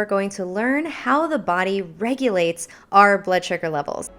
are going to learn how the body regulates our blood sugar levels.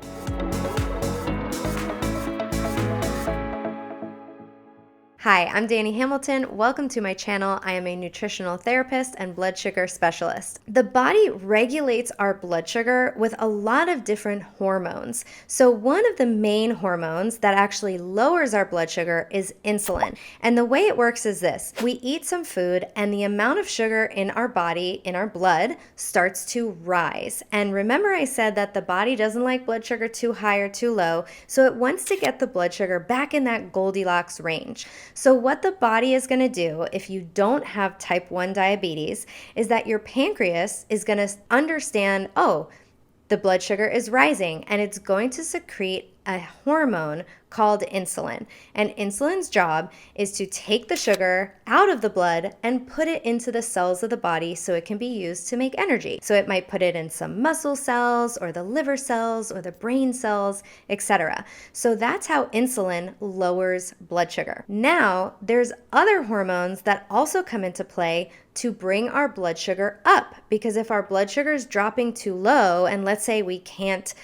Hi, I'm Dani Hamilton. Welcome to my channel. I am a nutritional therapist and blood sugar specialist. The body regulates our blood sugar with a lot of different hormones. So one of the main hormones that actually lowers our blood sugar is insulin. And the way it works is this. We eat some food and the amount of sugar in our body, in our blood, starts to rise. And remember I said that the body doesn't like blood sugar too high or too low, so it wants to get the blood sugar back in that Goldilocks range. So what the body is going to do if you don't have type 1 diabetes is that your pancreas is going to understand, oh, the blood sugar is rising, and it's going to secrete a hormone called insulin. And insulin's job is to take the sugar out of the blood and put it into the cells of the body so it can be used to make energy. So it might put it in some muscle cells or the liver cells or the brain cells, etc. So that's how insulin lowers blood sugar. Now, there's other hormones that also come into play to bring our blood sugar up, because if our blood sugar is dropping too low, and let's say we can't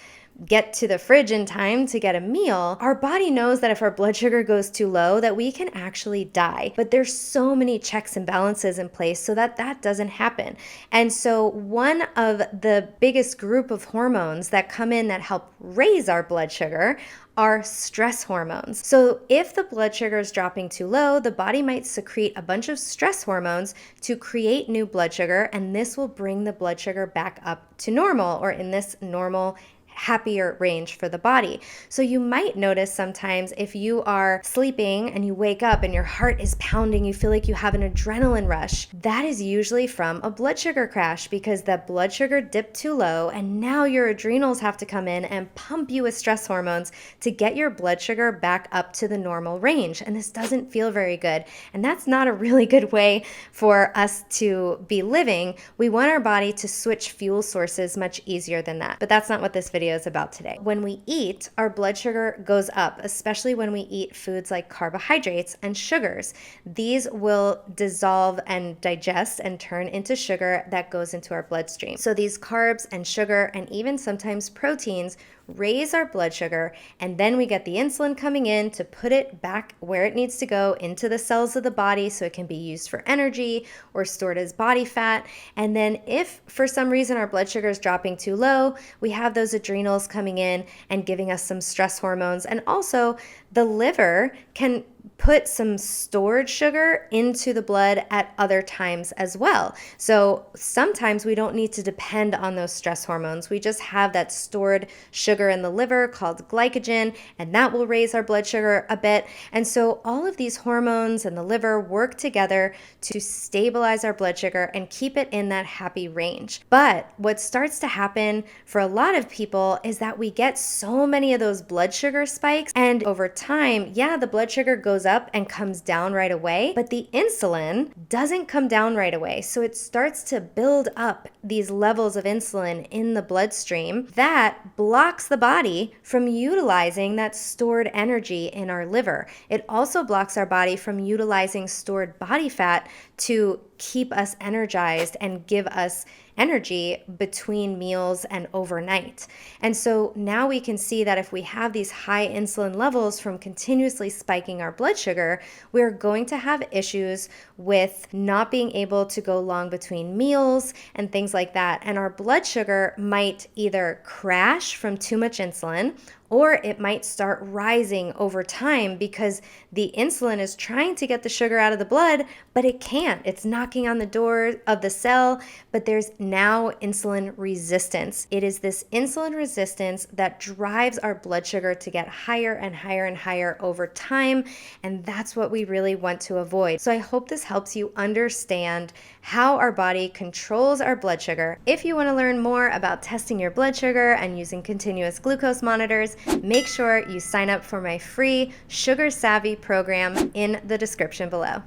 get to the fridge in time to get a meal, our body knows that if our blood sugar goes too low, that we can actually die. But there's so many checks and balances in place so that that doesn't happen. And so one of the biggest group of hormones that come in that help raise our blood sugar are stress hormones. So if the blood sugar is dropping too low, the body might secrete a bunch of stress hormones to create new blood sugar, and this will bring the blood sugar back up to normal, or in this normal happier range for the body. So you might notice sometimes if you are sleeping and you wake up and your heart is pounding, you feel like you have an adrenaline rush. That is usually from a blood sugar crash, because that blood sugar dipped too low and now your adrenals have to come in and pump you with stress hormones to get your blood sugar back up to the normal range. And this doesn't feel very good. And that's not a really good way for us to be living. We want our body to switch fuel sources much easier than that. But that's not what this video is about today. When we eat, our blood sugar goes up, especially when we eat foods like carbohydrates and sugars. These will dissolve and digest and turn into sugar that goes into our bloodstream. So these carbs and sugar and even sometimes proteins raise our blood sugar, and then we get the insulin coming in to put it back where it needs to go, into the cells of the body so it can be used for energy or stored as body fat. And then if for some reason our blood sugar is dropping too low, we have those adrenals coming in and giving us some stress hormones. And also the liver can put some stored sugar into the blood at other times as well. So sometimes we don't need to depend on those stress hormones. We just have that stored sugar in the liver called glycogen, and that will raise our blood sugar a bit. And so all of these hormones and the liver work together to stabilize our blood sugar and keep it in that happy range. But what starts to happen for a lot of people is that we get so many of those blood sugar spikes, and over time, yeah, the blood sugar goes up and comes down right away, but the insulin doesn't come down right away. So it starts to build up these levels of insulin in the bloodstream that blocks the body from utilizing that stored energy in our liver. It also blocks our body from utilizing stored body fat to keep us energized and give us energy between meals and overnight. And so now we can see that if we have these high insulin levels from continuously spiking our blood sugar, we're going to have issues with not being able to go long between meals and things like that. And our blood sugar might either crash from too much insulin, or it might start rising over time because the insulin is trying to get the sugar out of the blood, but it can't. It's knocking on the door of the cell, but there's now insulin resistance. It is this insulin resistance that drives our blood sugar to get higher and higher and higher over time, and that's what we really want to avoid. So I hope this helps you understand how our body controls our blood sugar. If you want to learn more about testing your blood sugar and using continuous glucose monitors, make sure you sign up for my free Sugar Savvy program in the description below.